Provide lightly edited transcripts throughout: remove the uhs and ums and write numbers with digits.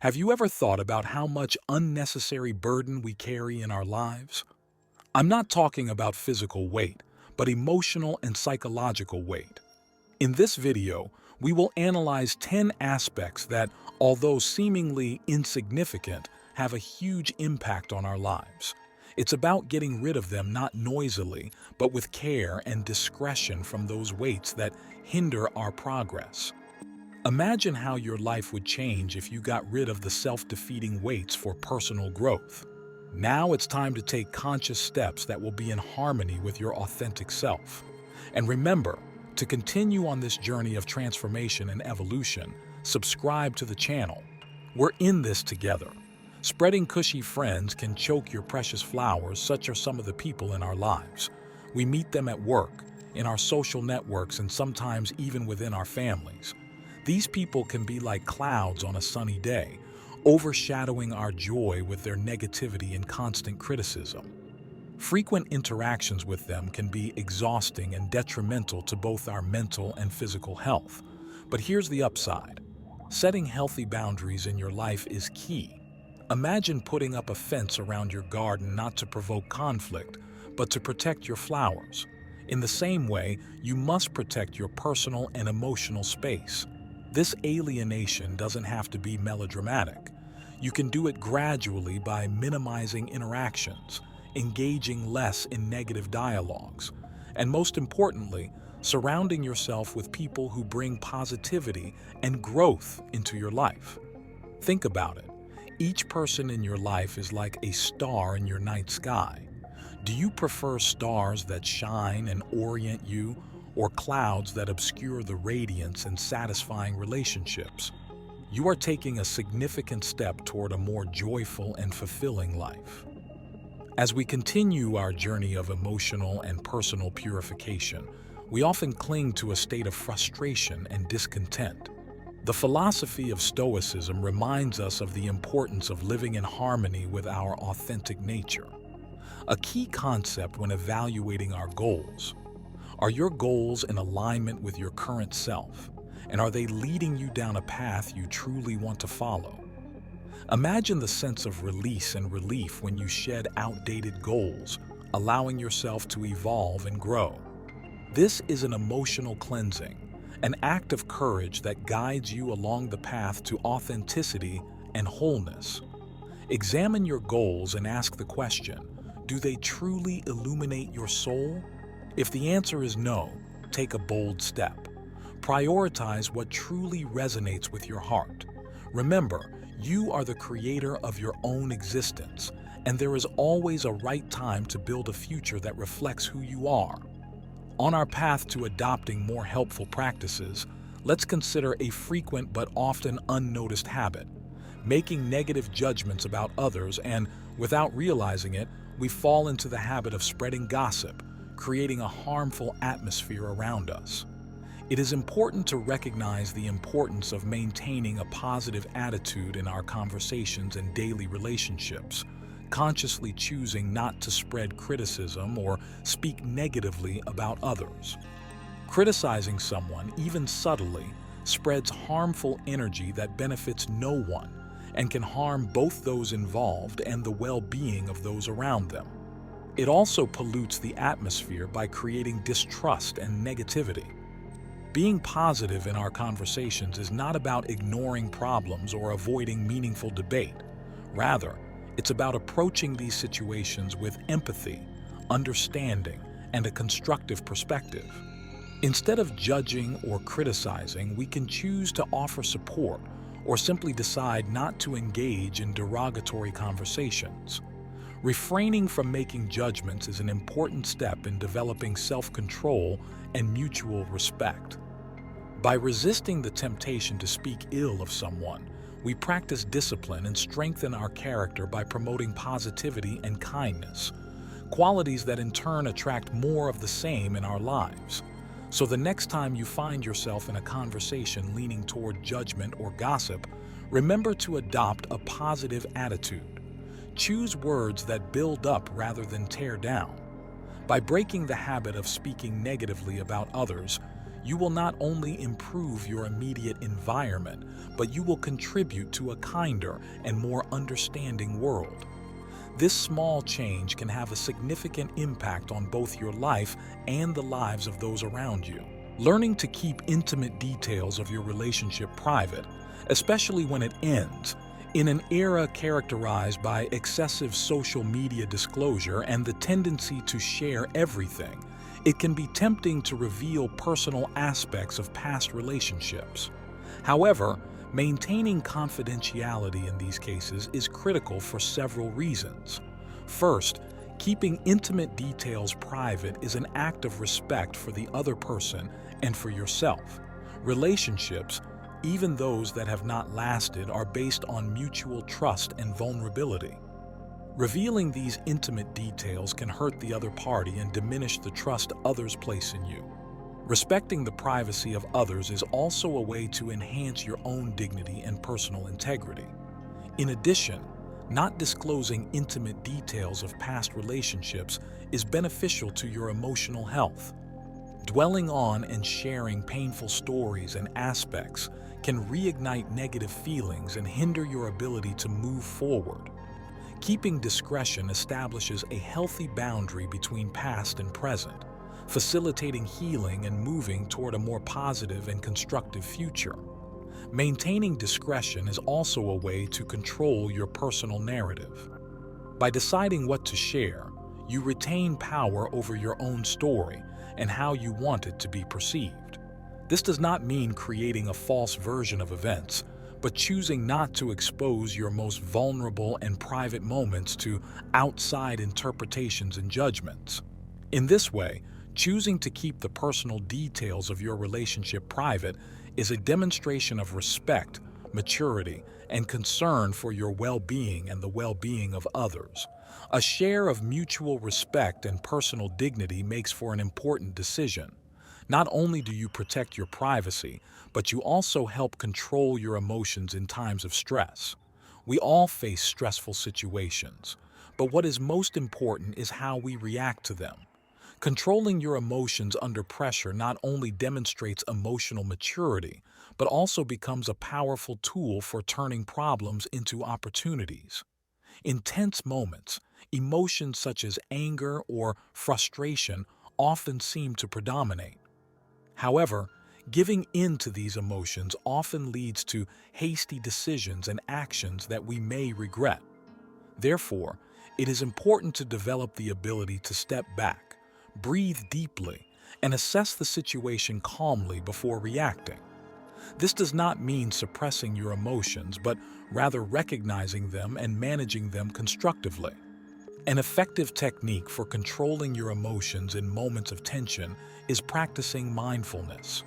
Have you ever thought about how much unnecessary burden we carry in our lives? I'm not talking about physical weight, but emotional and psychological weight. In this video, we will analyze 10 aspects that, although seemingly insignificant, have a huge impact on our lives. It's about getting rid of them not noisily, but with care and discretion from those weights that hinder our progress. Imagine how your life would change if you got rid of the self-defeating weights for personal growth. Now it's time to take conscious steps that will be in harmony with your authentic self. And remember, to continue on this journey of transformation and evolution, subscribe to the channel. We're in this together. Spreading cushy friends can choke your precious flowers. Such are some of the people in our lives. We meet them at work, in our social networks, and sometimes even within our families. These people can be like clouds on a sunny day, overshadowing our joy with their negativity and constant criticism. Frequent interactions with them can be exhausting and detrimental to both our mental and physical health. But here's the upside. Setting healthy boundaries in your life is key. Imagine putting up a fence around your garden not to provoke conflict, but to protect your flowers. In the same way, you must protect your personal and emotional space. This alienation doesn't have to be melodramatic. You can do it gradually by minimizing interactions, engaging less in negative dialogues, and most importantly, surrounding yourself with people who bring positivity and growth into your life. Think about it. Each person in your life is like a star in your night sky. Do you prefer stars that shine and orient you, or clouds that obscure the radiance and satisfying relationships? You are taking a significant step toward a more joyful and fulfilling life. As we continue our journey of emotional and personal purification, we often cling to a state of frustration and discontent. The philosophy of Stoicism reminds us of the importance of living in harmony with our authentic nature. A key concept when evaluating our goals. Are your goals in alignment with your current self? And are they leading you down a path you truly want to follow? Imagine the sense of release and relief when you shed outdated goals, allowing yourself to evolve and grow. This is an emotional cleansing, an act of courage that guides you along the path to authenticity and wholeness. Examine your goals and ask the question, do they truly illuminate your soul? If the answer is no, take a bold step. Prioritize what truly resonates with your heart. Remember, you are the creator of your own existence, and there is always a right time to build a future that reflects who you are. On our path to adopting more helpful practices, let's consider a frequent but often unnoticed habit: making negative judgments about others, and, without realizing it, we fall into the habit of spreading gossip, creating a harmful atmosphere around us. It is important to recognize the importance of maintaining a positive attitude in our conversations and daily relationships, consciously choosing not to spread criticism or speak negatively about others. Criticizing someone, even subtly, spreads harmful energy that benefits no one and can harm both those involved and the well-being of those around them. It also pollutes the atmosphere by creating distrust and negativity. Being positive in our conversations is not about ignoring problems or avoiding meaningful debate. Rather, it's about approaching these situations with empathy, understanding, and a constructive perspective. Instead of judging or criticizing, we can choose to offer support or simply decide not to engage in derogatory conversations. Refraining from making judgments is an important step in developing self-control and mutual respect. By resisting the temptation to speak ill of someone, we practice discipline and strengthen our character by promoting positivity and kindness, qualities that in turn attract more of the same in our lives. So the next time you find yourself in a conversation leaning toward judgment or gossip, remember to adopt a positive attitude. Choose words that build up rather than tear down. By breaking the habit of speaking negatively about others, you will not only improve your immediate environment, but you will contribute to a kinder and more understanding world. This small change can have a significant impact on both your life and the lives of those around you. Learning to keep intimate details of your relationship private, especially when it ends, in an era characterized by excessive social media disclosure and the tendency to share everything, it can be tempting to reveal personal aspects of past relationships. However, maintaining confidentiality in these cases is critical for several reasons. First, keeping intimate details private is an act of respect for the other person and for yourself. Relationships, even those that have not lasted, are based on mutual trust and vulnerability. Revealing these intimate details can hurt the other party and diminish the trust others place in you. Respecting the privacy of others is also a way to enhance your own dignity and personal integrity. In addition, not disclosing intimate details of past relationships is beneficial to your emotional health. Dwelling on and sharing painful stories and aspects can reignite negative feelings and hinder your ability to move forward. Keeping discretion establishes a healthy boundary between past and present, facilitating healing and moving toward a more positive and constructive future. Maintaining discretion is also a way to control your personal narrative. By deciding what to share, you retain power over your own story and how you want it to be perceived. This does not mean creating a false version of events, but choosing not to expose your most vulnerable and private moments to outside interpretations and judgments. In this way, choosing to keep the personal details of your relationship private is a demonstration of respect, maturity, and concern for your well-being and the well-being of others. A share of mutual respect and personal dignity makes for an important decision. Not only do you protect your privacy, but you also help control your emotions in times of stress. We all face stressful situations, but what is most important is how we react to them. Controlling your emotions under pressure not only demonstrates emotional maturity, but also becomes a powerful tool for turning problems into opportunities. In tense moments, emotions such as anger or frustration often seem to predominate. However, giving in to these emotions often leads to hasty decisions and actions that we may regret. Therefore, it is important to develop the ability to step back, breathe deeply, and assess the situation calmly before reacting. This does not mean suppressing your emotions, but rather recognizing them and managing them constructively. An effective technique for controlling your emotions in moments of tension is practicing mindfulness.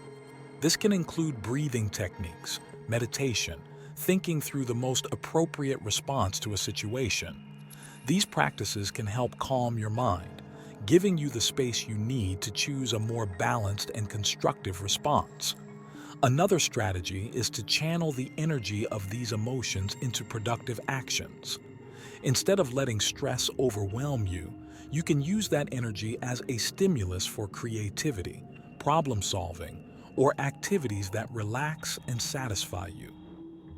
This can include breathing techniques, meditation, thinking through the most appropriate response to a situation. These practices can help calm your mind, giving you the space you need to choose a more balanced and constructive response. Another strategy is to channel the energy of these emotions into productive actions. Instead of letting stress overwhelm you, you can use that energy as a stimulus for creativity, problem solving, or activities that relax and satisfy you.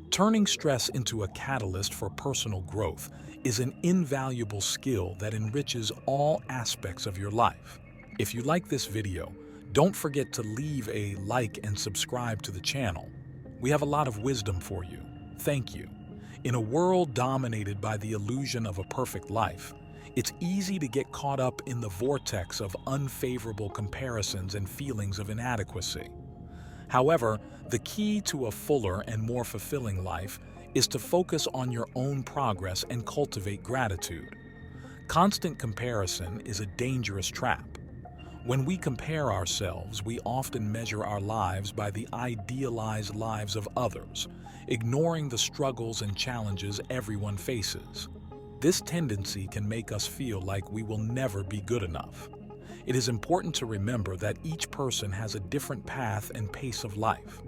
Turning stress into a catalyst for personal growth is an invaluable skill that enriches all aspects of your life. If you like this video, don't forget to leave a like and subscribe to the channel. We have a lot of wisdom for you. Thank you. In a world dominated by the illusion of a perfect life, it's easy to get caught up in the vortex of unfavorable comparisons and feelings of inadequacy. However, the key to a fuller and more fulfilling life is to focus on your own progress and cultivate gratitude. Constant comparison is a dangerous trap. When we compare ourselves, we often measure our lives by the idealized lives of others, ignoring the struggles and challenges everyone faces. This tendency can make us feel like we will never be good enough. It is important to remember that each person has a different path and pace of life.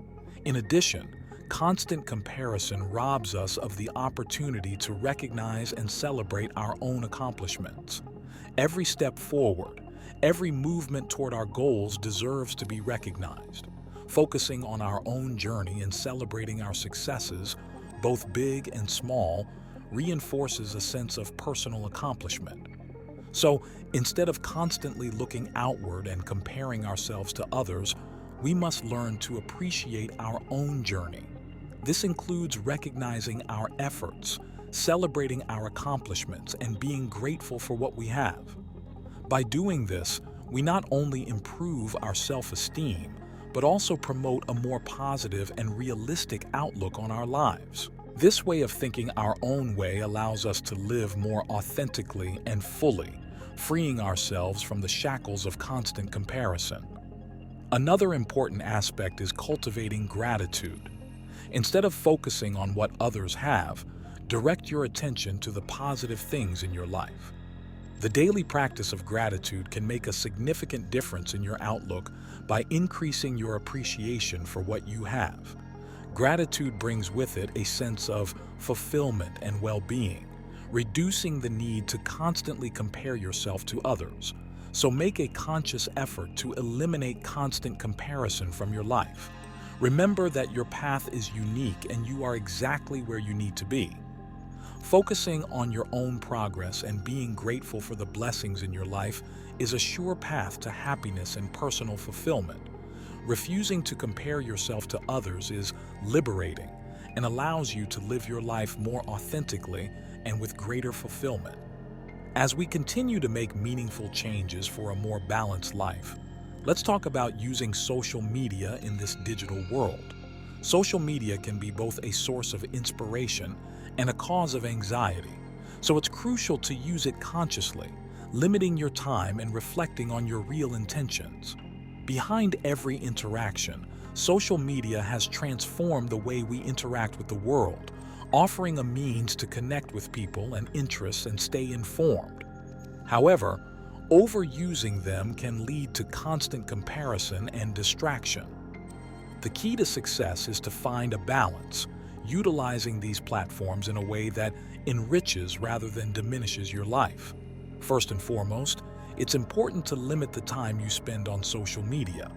In addition, constant comparison robs us of the opportunity to recognize and celebrate our own accomplishments. Every step forward, Every movement toward our goals deserves to be recognized. Focusing on our own journey and celebrating our successes, both big and small, reinforces a sense of personal accomplishment. So, instead of constantly looking outward and comparing ourselves to others, we must learn to appreciate our own journey. This includes recognizing our efforts, celebrating our accomplishments, and being grateful for what we have. By doing this, we not only improve our self-esteem, but also promote a more positive and realistic outlook on our lives. This way of thinking our own way allows us to live more authentically and fully, freeing ourselves from the shackles of constant comparison. Another important aspect is cultivating gratitude. Instead of focusing on what others have, direct your attention to the positive things in your life. The daily practice of gratitude can make a significant difference in your outlook by increasing your appreciation for what you have. Gratitude brings with it a sense of fulfillment and well-being, reducing the need to constantly compare yourself to others. So make a conscious effort to eliminate constant comparison from your life. Remember that your path is unique and you are exactly where you need to be. Focusing on your own progress and being grateful for the blessings in your life is a sure path to happiness and personal fulfillment. Refusing to compare yourself to others is liberating and allows you to live your life more authentically and with greater fulfillment. As we continue to make meaningful changes for a more balanced life, let's talk about using social media in this digital world. Social media can be both a source of inspiration and a cause of anxiety, so it's crucial to use it consciously, limiting your time and reflecting on your real intentions. Behind every interaction, social media has transformed the way we interact with the world, offering a means to connect with people and interests and stay informed. However, overusing them can lead to constant comparison and distraction. The key to success is to find a balance, utilizing these platforms in a way that enriches rather than diminishes your life. First and foremost, it's important to limit the time you spend on social media.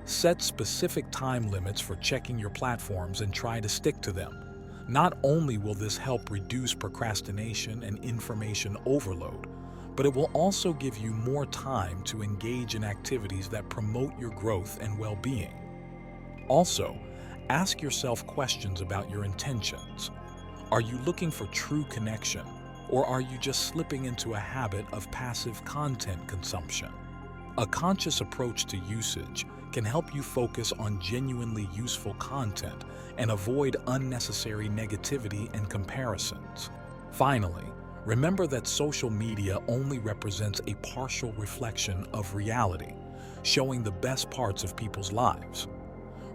Set specific time limits for checking your platforms and try to stick to them. Not only will this help reduce procrastination and information overload, but it will also give you more time to engage in activities that promote your growth and well-being. Also, ask yourself questions about your intentions. Are you looking for true connection, or are you just slipping into a habit of passive content consumption? A conscious approach to usage can help you focus on genuinely useful content and avoid unnecessary negativity and comparisons. Finally, remember that social media only represents a partial reflection of reality, showing the best parts of people's lives.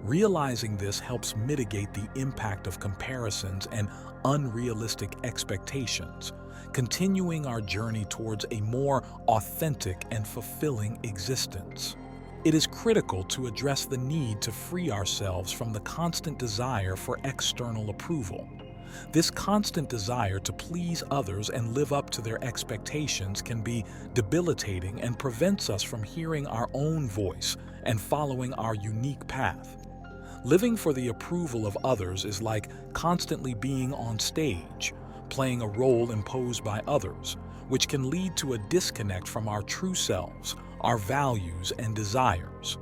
Realizing this helps mitigate the impact of comparisons and unrealistic expectations, continuing our journey towards a more authentic and fulfilling existence. It is critical to address the need to free ourselves from the constant desire for external approval. This constant desire to please others and live up to their expectations can be debilitating and prevents us from hearing our own voice and following our unique path. Living for the approval of others is like constantly being on stage, playing a role imposed by others, which can lead to a disconnect from our true selves, our values and desires.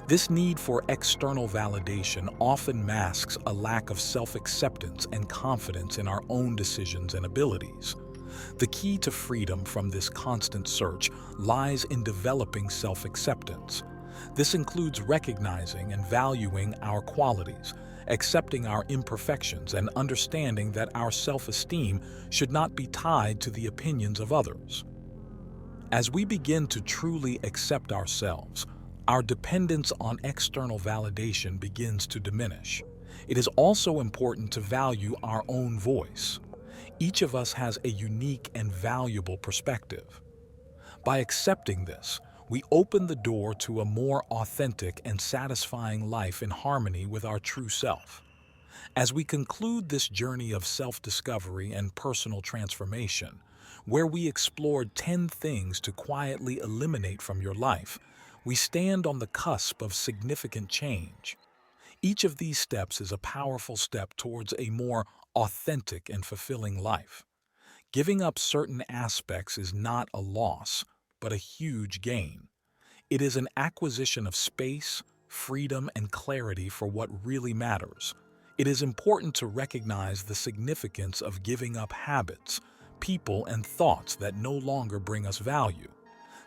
This need for external validation often masks a lack of self-acceptance and confidence in our own decisions and abilities. The key to freedom from this constant search lies in developing self-acceptance. This includes recognizing and valuing our qualities, accepting our imperfections, and understanding that our self-esteem should not be tied to the opinions of others. As we begin to truly accept ourselves, our dependence on external validation begins to diminish. It is also important to value our own voice. Each of us has a unique and valuable perspective. By accepting this, we open the door to a more authentic and satisfying life in harmony with our true self. As we conclude this journey of self-discovery and personal transformation, where we explored 10 things to quietly eliminate from your life. We stand on the cusp of significant change. Each of these steps is a powerful step towards a more authentic and fulfilling life. Giving up certain aspects is not a loss, but a huge gain. It is an acquisition of space, freedom, and clarity for what really matters. It is important to recognize the significance of giving up habits, people, and thoughts that no longer bring us value.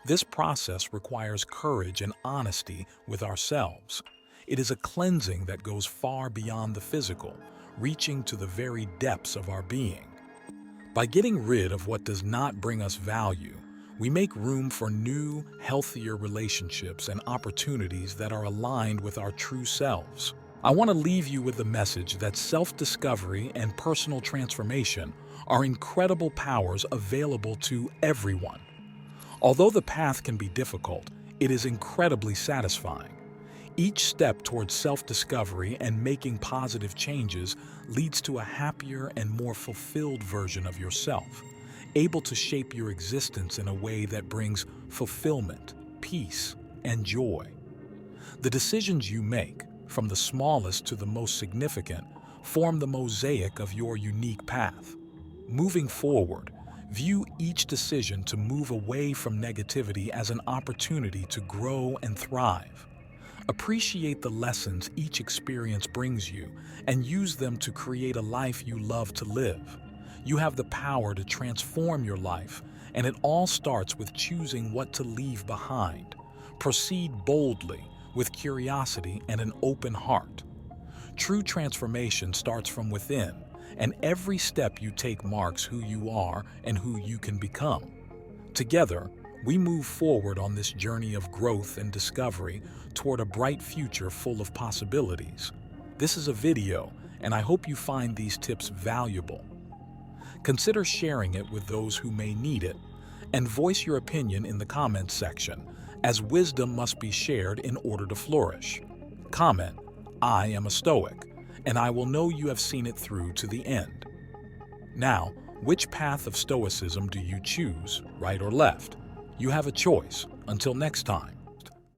This process requires courage and honesty with ourselves. It is a cleansing that goes far beyond the physical, reaching to the very depths of our being. By getting rid of what does not bring us value, we make room for new, healthier relationships and opportunities that are aligned with our true selves. I want to leave you with the message that self-discovery and personal transformation are incredible powers available to everyone. Although the path can be difficult, it is incredibly satisfying. Each step towards self-discovery and making positive changes leads to a happier and more fulfilled version of yourself, able to shape your existence in a way that brings fulfillment, peace, and joy. The decisions you make, from the smallest to the most significant, form the mosaic of your unique path. Moving forward, view each decision to move away from negativity as an opportunity to grow and thrive. Appreciate the lessons each experience brings you and use them to create a life you love to live. You have the power to transform your life, and it all starts with choosing what to leave behind. Proceed boldly, with curiosity and an open heart. True transformation starts from within, and every step you take marks who you are and who you can become. Together, we move forward on this journey of growth and discovery toward a bright future full of possibilities. This is a video, and I hope you find these tips valuable. Consider sharing it with those who may need it, and voice your opinion in the comments section, as wisdom must be shared in order to flourish. Comment, "I am a Stoic," and I will know you have seen it through to the end. Now, which path of Stoicism do you choose, right or left? You have a choice. Until next time.